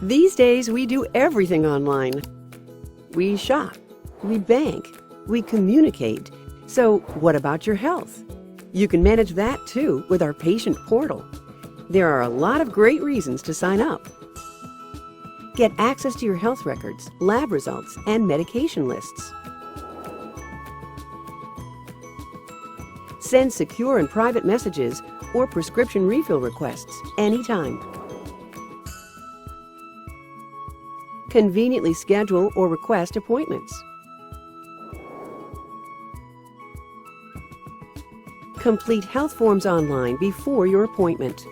These days, we do everything online. We shop, we bank, we communicate. So what about your health? You can manage that too with our patient portal. There are a lot of great reasons to sign up. Get access to your health records, lab results, and medication lists. Send secure and private messages or prescription refill requests anytime. Conveniently schedule or request appointments. Complete health forms online before your appointment.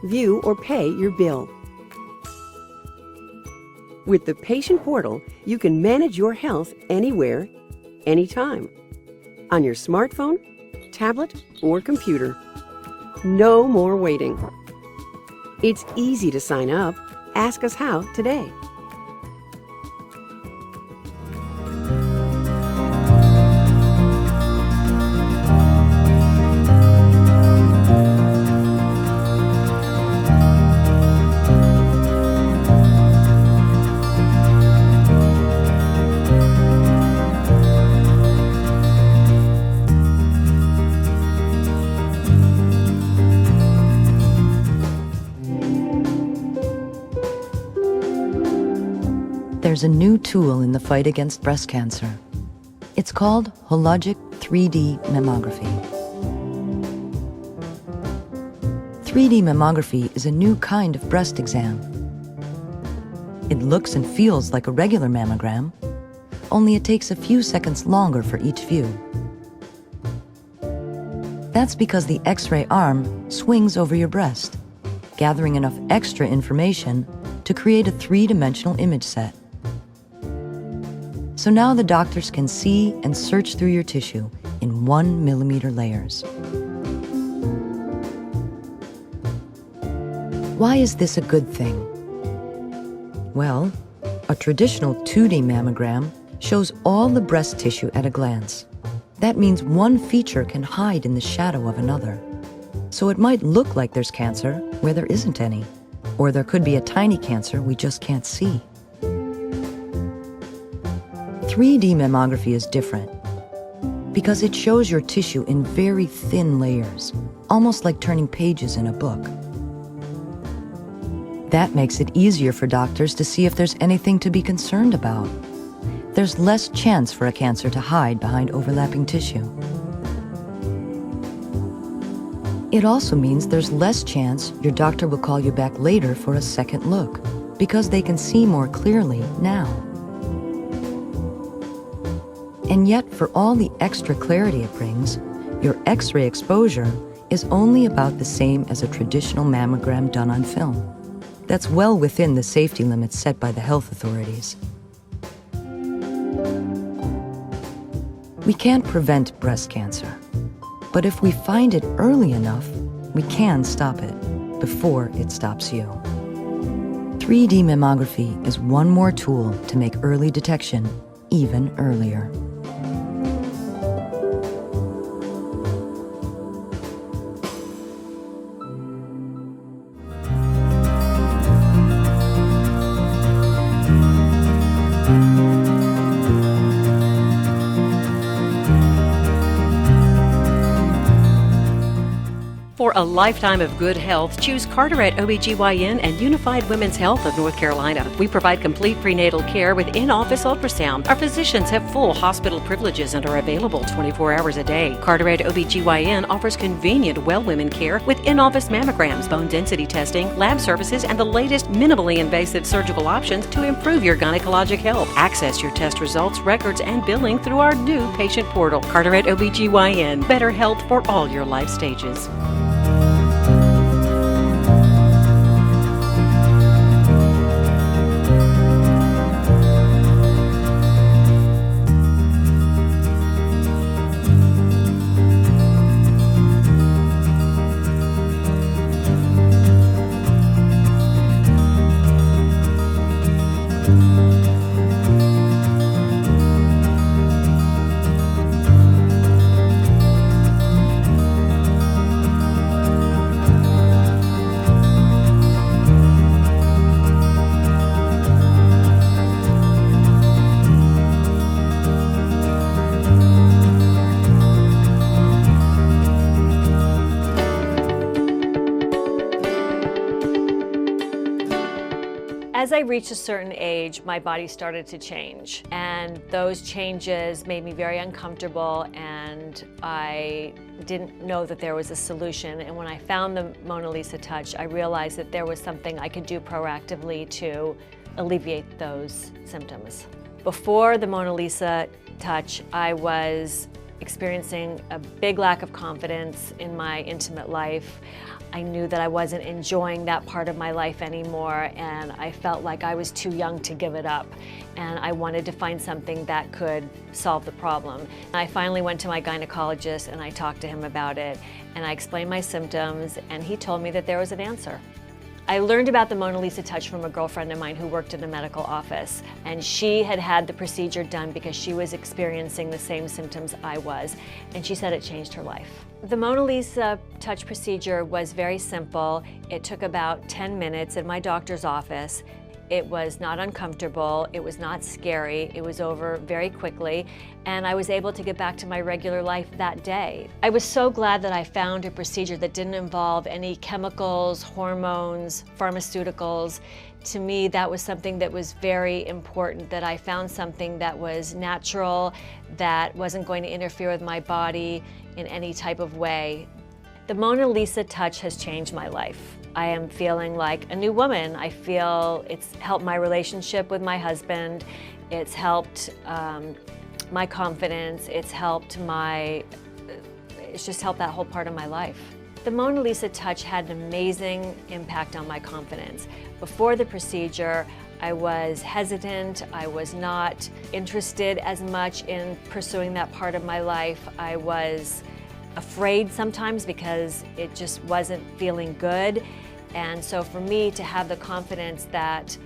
View or pay your bill. With the Patient Portal, you can manage your health anywhere, anytime, on your smartphone, tablet, or computer. No more waiting. It's easy to sign up. Ask us how today. There's a new tool in the fight against breast cancer. It's called Hologic 3D mammography. 3D mammography is a new kind of breast exam. It looks and feels like a regular mammogram, only it takes a few seconds longer for each view. That's because the X-ray arm swings over your breast, gathering enough extra information to create a three-dimensional image set. So now the doctors can see and search through your tissue in 1 millimeter layers. Why is this a good thing? Well, a traditional 2D mammogram shows all the breast tissue at a glance. That means one feature can hide in the shadow of another. So it might look like there's cancer where there isn't any, or there could be a tiny cancer we just can't see. 3D mammography is different because it shows your tissue in very thin layers, almost like turning pages in a book. That makes it easier for doctors to see if there's anything to be concerned about. There's less chance for a cancer to hide behind overlapping tissue. It also means there's less chance your doctor will call you back later for a second look because they can see more clearly now. And yet, for all the extra clarity it brings, your X-ray exposure is only about the same as a traditional mammogram done on film. That's well within the safety limits set by the health authorities. We can't prevent breast cancer, but if we find it early enough, we can stop it before it stops you. 3D mammography is one more tool to make early detection even earlier. For a lifetime of good health, choose Carteret OBGYN and Unified Women's Health of North Carolina. We provide complete prenatal care with in-office ultrasound. Our physicians have full hospital privileges and are available 24 hours a day. Carteret OBGYN offers convenient well women care with in-office mammograms, bone density testing, lab services, and the latest minimally invasive surgical options to improve your gynecologic health. Access your test results, records, and billing through our new patient portal. Carteret OBGYN. Better health for all your life stages. As I reached a certain age, my body started to change, and those changes made me very uncomfortable, and I didn't know that there was a solution. And when I found the Mona Lisa Touch, I realized that there was something I could do proactively to alleviate those symptoms. Before the Mona Lisa Touch, I was experiencing a big lack of confidence in my intimate life. I knew that I wasn't enjoying that part of my life anymore, and I felt like I was too young to give it up, and I wanted to find something that could solve the problem. I finally went to my gynecologist and I talked to him about it, and I explained my symptoms, and he told me that there was an answer. I learned about the Mona Lisa Touch from a girlfriend of mine who worked in a medical office, and she had had the procedure done because she was experiencing the same symptoms I was, and she said it changed her life. The Mona Lisa Touch procedure was very simple. It took about 10 minutes in my doctor's office. It was not uncomfortable, it was not scary, it was over very quickly, and I was able to get back to my regular life that day. I was so glad that I found a procedure that didn't involve any chemicals, hormones, pharmaceuticals. To me, that was something that was very important, that I found something that was natural, that wasn't going to interfere with my body in any type of way. The Mona Lisa Touch has changed my life. I am feeling like a new woman. I feel it's helped my relationship with my husband. It's helped my confidence. It's just helped that whole part of my life. The Mona Lisa Touch had an amazing impact on my confidence. Before the procedure, I was hesitant. I was not interested as much in pursuing that part of my life. I was afraid sometimes because it just wasn't feeling good. And so for me to have the confidence that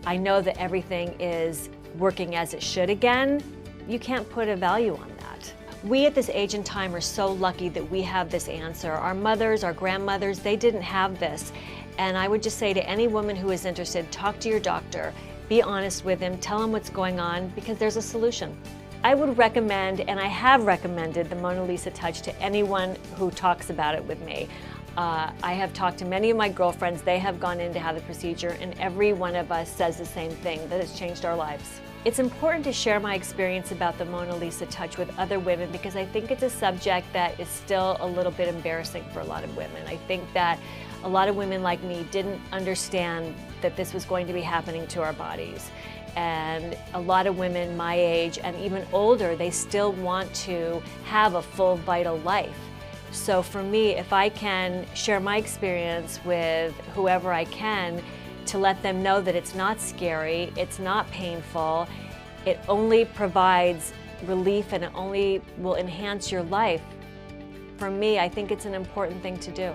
I know that everything is working as it should again, you can't put a value on that. We at this age and time are so lucky that we have this answer. Our mothers, our grandmothers, they didn't have this. And I would just say to any woman who is interested, talk to your doctor, be honest with him, tell him what's going on, because there's a solution. I would recommend, and I have recommended, the Mona Lisa Touch to anyone who talks about it with me. I have talked to many of my girlfriends. They have gone in to have the procedure, and every one of us says the same thing, that it's changed our lives. It's important to share my experience about the Mona Lisa Touch with other women because I think it's a subject that is still a little bit embarrassing for a lot of women. I think that a lot of women like me didn't understand that this was going to be happening to our bodies. And a lot of women my age and even older, they still want to have a full, vital life. So for me, if I can share my experience with whoever I can to let them know that it's not scary, it's not painful, it only provides relief and it only will enhance your life, for me, I think it's an important thing to do.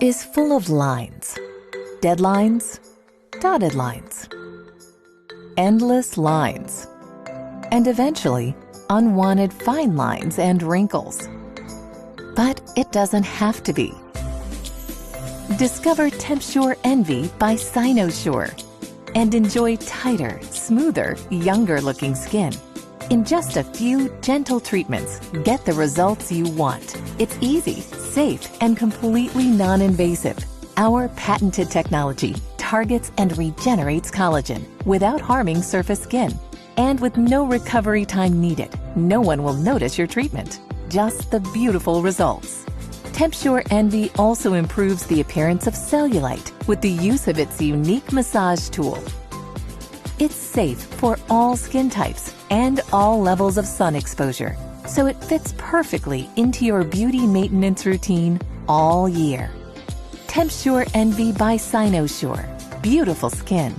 is full of lines, deadlines, dotted lines, endless lines, and eventually unwanted fine lines and wrinkles. But it doesn't have to be. Discover TempSure Envy by Cynosure and enjoy tighter, smoother, younger-looking skin. In just a few gentle treatments, get the results you want. It's easy, safe, and completely non-invasive. Our patented technology targets and regenerates collagen without harming surface skin. And with no recovery time needed, no one will notice your treatment. Just the beautiful results. TempSure Envy also improves the appearance of cellulite with the use of its unique massage tool. It's safe for all skin types and all levels of sun exposure, so it fits perfectly into your beauty maintenance routine all year. TempSure Envy by Cynosure. Beautiful skin.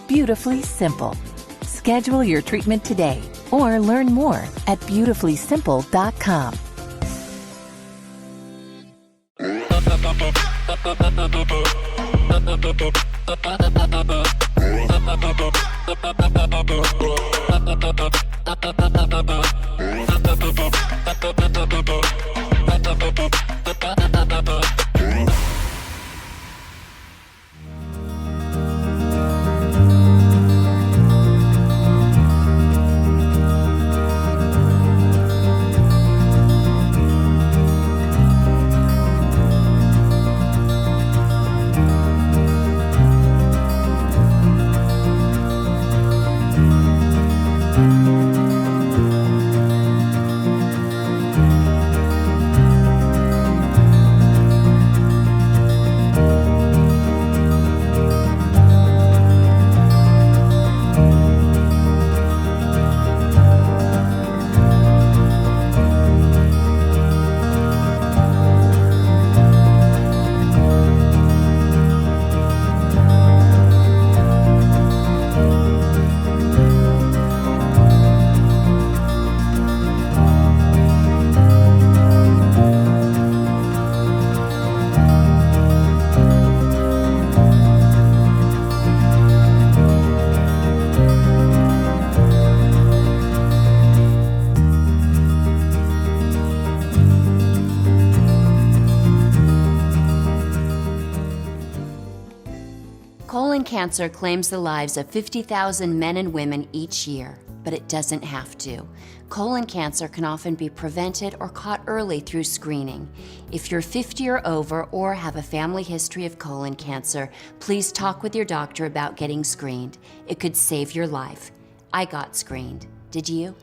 Beautifully simple. Schedule your treatment today or learn more at beautifullysimple.com. Colon cancer claims the lives of 50,000 men and women each year, but it doesn't have to. Colon cancer can often be prevented or caught early through screening. If you're 50 or over or have a family history of colon cancer, please talk with your doctor about getting screened. It could save your life. I got screened. Did you?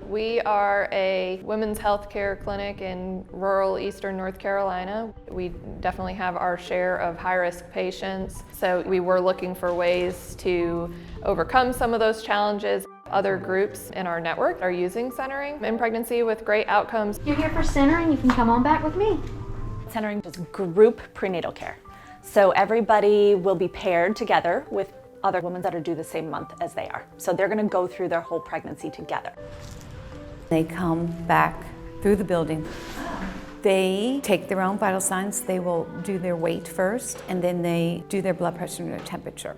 We are a women's health care clinic in rural eastern North Carolina. We definitely have our share of high-risk patients, so we were looking for ways to overcome some of those challenges. Other groups in our network are using centering in pregnancy with great outcomes. You're here for centering, you can come on back with me. Centering is group prenatal care. So everybody will be paired together with other women that are due the same month as they are. So they're gonna go through their whole pregnancy together. They come back through the building. They take their own vital signs. They will do their weight first, and then they do their blood pressure and their temperature.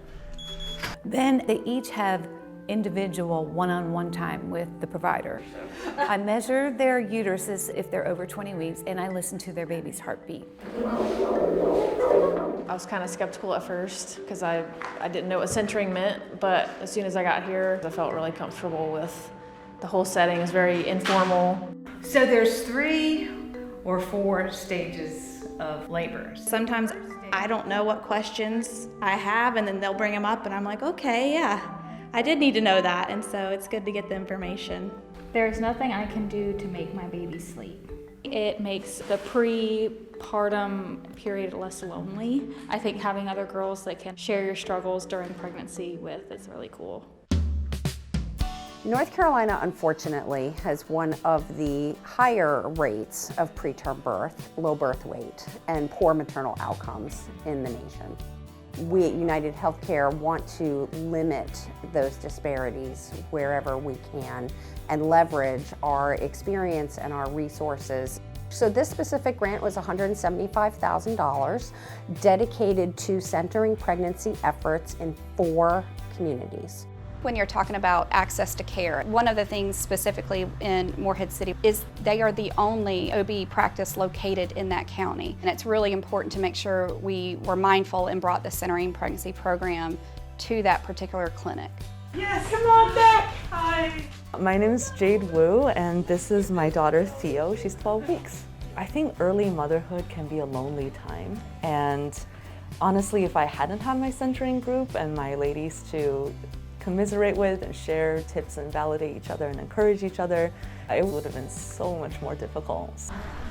Then they each have individual one-on-one time with the provider. I measure their uteruses if they're over 20 weeks, and I listen to their baby's heartbeat. I was kind of skeptical at first because I didn't know what centering meant, but as soon as I got here, I felt really comfortable with the whole setting. It's very informal. So there's 3 or 4 stages of labor. Sometimes I don't know what questions I have, and then they'll bring them up, and I'm like, okay, yeah, I did need to know that, and so it's good to get the information. There's nothing I can do to make my baby sleep. It makes the pre-partum period less lonely. I think having other girls that can share your struggles during pregnancy with is really cool. North Carolina, unfortunately, has one of the higher rates of preterm birth, low birth weight, and poor maternal outcomes in the nation. We at United Healthcare want to limit those disparities wherever we can and leverage our experience and our resources. So this specific grant was $175,000 dedicated to centering pregnancy efforts in 4 communities. When you're talking about access to care, one of the things specifically in Morehead City is they are the only OB practice located in that county. And it's really important to make sure we were mindful and brought the centering pregnancy program to that particular clinic. Yes, come on back. Hi. My name is Jade Wu, and this is my daughter Theo. She's 12 weeks. I think early motherhood can be a lonely time. And honestly, if I hadn't had my centering group and my ladies to commiserate with and share tips and validate each other and encourage each other, it would have been so much more difficult.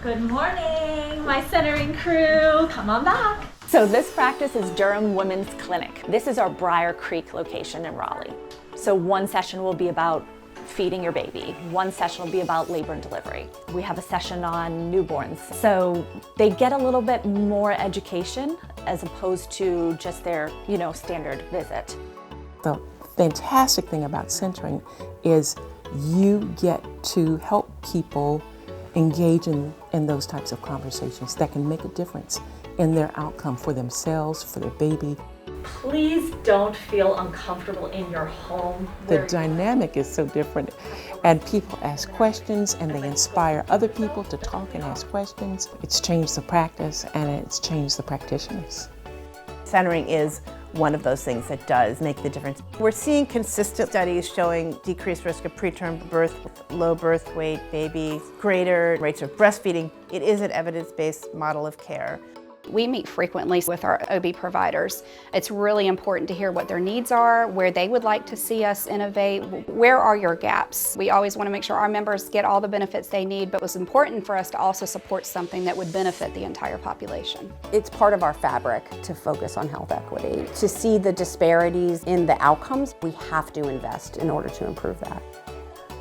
Good morning, my centering crew. Come on back. So this practice is Durham Women's Clinic. This is our Briar Creek location in Raleigh. So one session will be about feeding your baby. One session will be about labor and delivery. We have a session on newborns. So they get a little bit more education as opposed to just their, standard visit. The fantastic thing about centering is you get to help people engage in those types of conversations that can make a difference in their outcome for themselves, for their baby. Please don't feel uncomfortable in your home. The dynamic is so different, and people ask questions and they inspire other people to talk and ask questions. It's changed the practice and it's changed the practitioners. Centering is one of those things that does make the difference. We're seeing consistent studies showing decreased risk of preterm birth, low birth weight babies, greater rates of breastfeeding. It is an evidence-based model of care. We meet frequently with our OB providers. It's really important to hear what their needs are, where they would like to see us innovate. Where are your gaps? We always want to make sure our members get all the benefits they need, but it was important for us to also support something that would benefit the entire population. It's part of our fabric to focus on health equity. To see the disparities in the outcomes, we have to invest in order to improve that.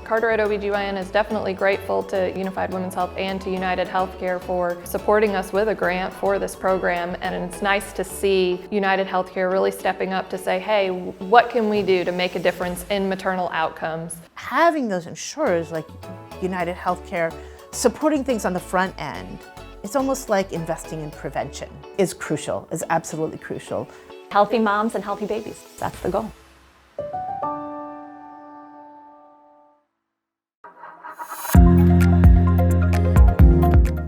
Carteret OBGYN is definitely grateful to Unified Women's Health and to United Healthcare for supporting us with a grant for this program, and it's nice to see United Healthcare really stepping up to say, hey, what can we do to make a difference in maternal outcomes? Having those insurers like United Healthcare supporting things on the front end, it's almost like investing in prevention is crucial, is absolutely crucial. Healthy moms and healthy babies, that's the goal.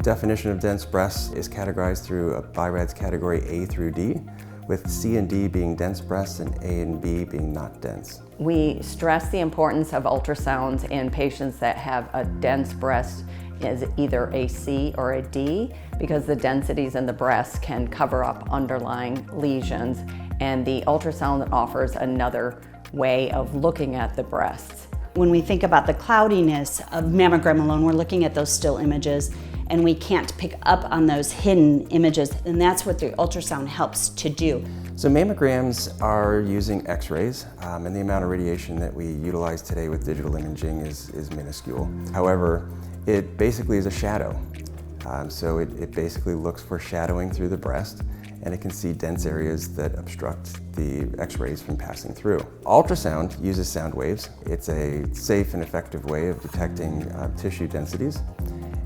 Definition of dense breasts is categorized through a BI-RADS category A through D, with C and D being dense breasts and A and B being not dense. We stress the importance of ultrasounds in patients that have a dense breast as either a C or a D, because the densities in the breast can cover up underlying lesions, and the ultrasound offers another way of looking at the breasts. When we think about the cloudiness of mammogram alone, we're looking at those still images, and we can't pick up on those hidden images, and that's what the ultrasound helps to do. So mammograms are using x-rays, and the amount of radiation that we utilize today with digital imaging is minuscule. However, it basically is a shadow. So it basically looks for shadowing through the breast, and it can see dense areas that obstruct the x-rays from passing through. Ultrasound uses sound waves. It's a safe and effective way of detecting tissue densities,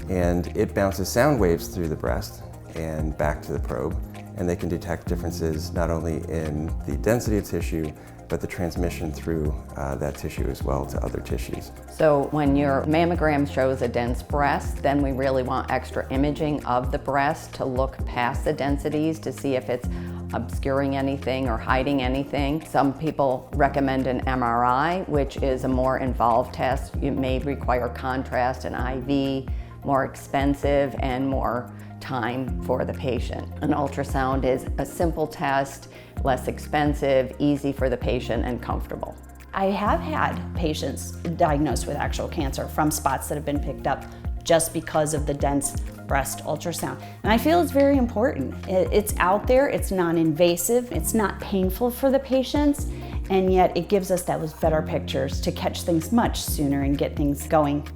and it bounces sound waves through the breast and back to the probe, and they can detect differences not only in the density of tissue, but the transmission through that tissue as well to other tissues. So when your mammogram shows a dense breast, then we really want extra imaging of the breast to look past the densities to see if it's obscuring anything or hiding anything. Some people recommend an MRI, which is a more involved test. It may require contrast and IV, more expensive and more time for the patient. An ultrasound is a simple test, less expensive, easy for the patient, and comfortable. I have had patients diagnosed with actual cancer from spots that have been picked up just because of the dense breast ultrasound. And I feel it's very important. It's out there, it's non-invasive, it's not painful for the patients, and yet it gives us those better pictures to catch things much sooner and get things going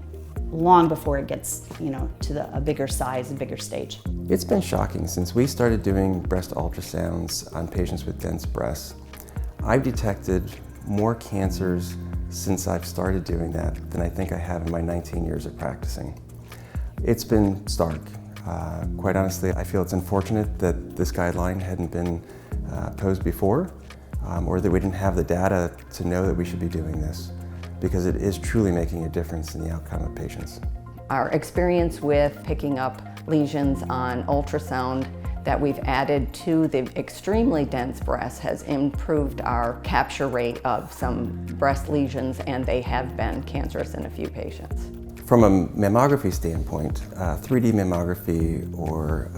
long before it gets, to a bigger size and bigger stage. It's been shocking. Since we started doing breast ultrasounds on patients with dense breasts, I've detected more cancers since I've started doing that than I think I have in my 19 years of practicing. It's been stark. Quite honestly, I feel it's unfortunate that this guideline hadn't been posed before, or that we didn't have the data to know that we should be doing this, because it is truly making a difference in the outcome of patients. Our experience with picking up lesions on ultrasound that we've added to the extremely dense breast has improved our capture rate of some breast lesions, and they have been cancerous in a few patients. From a mammography standpoint, 3D mammography or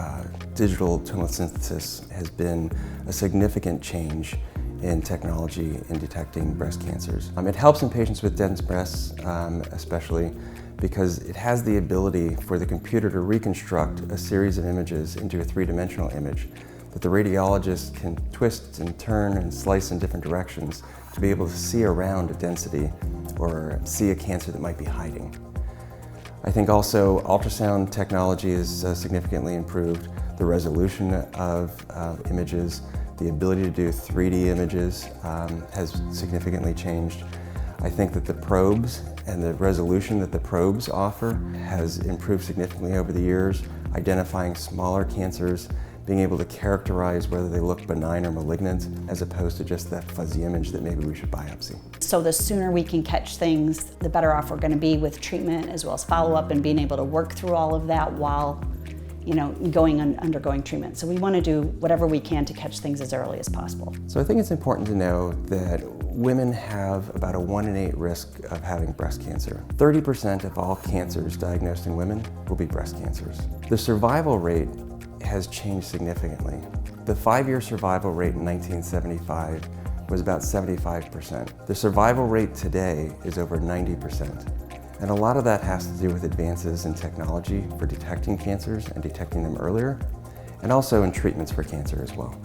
digital tomosynthesis has been a significant change in technology in detecting breast cancers. It helps in patients with dense breasts, especially because it has the ability for the computer to reconstruct a series of images into a three-dimensional image that the radiologist can twist and turn and slice in different directions to be able to see around a density or see a cancer that might be hiding. I think also ultrasound technology is significantly improved. The resolution of images, the ability to do 3D images has significantly changed. I think that the probes and the resolution that the probes offer has improved significantly over the years, identifying smaller cancers, being able to characterize whether they look benign or malignant, as opposed to just that fuzzy image that maybe we should biopsy. So the sooner we can catch things, the better off we're going to be with treatment as well as follow-up and being able to work through all of that while undergoing treatment. So we want to do whatever we can to catch things as early as possible. So I think it's important to know that women have about a 1 in 8 risk of having breast cancer. 30% of all cancers diagnosed in women will be breast cancers. The survival rate has changed significantly. The 5-year survival rate in 1975 was about 75%. The survival rate today is over 90%. And a lot of that has to do with advances in technology for detecting cancers and detecting them earlier, and also in treatments for cancer as well.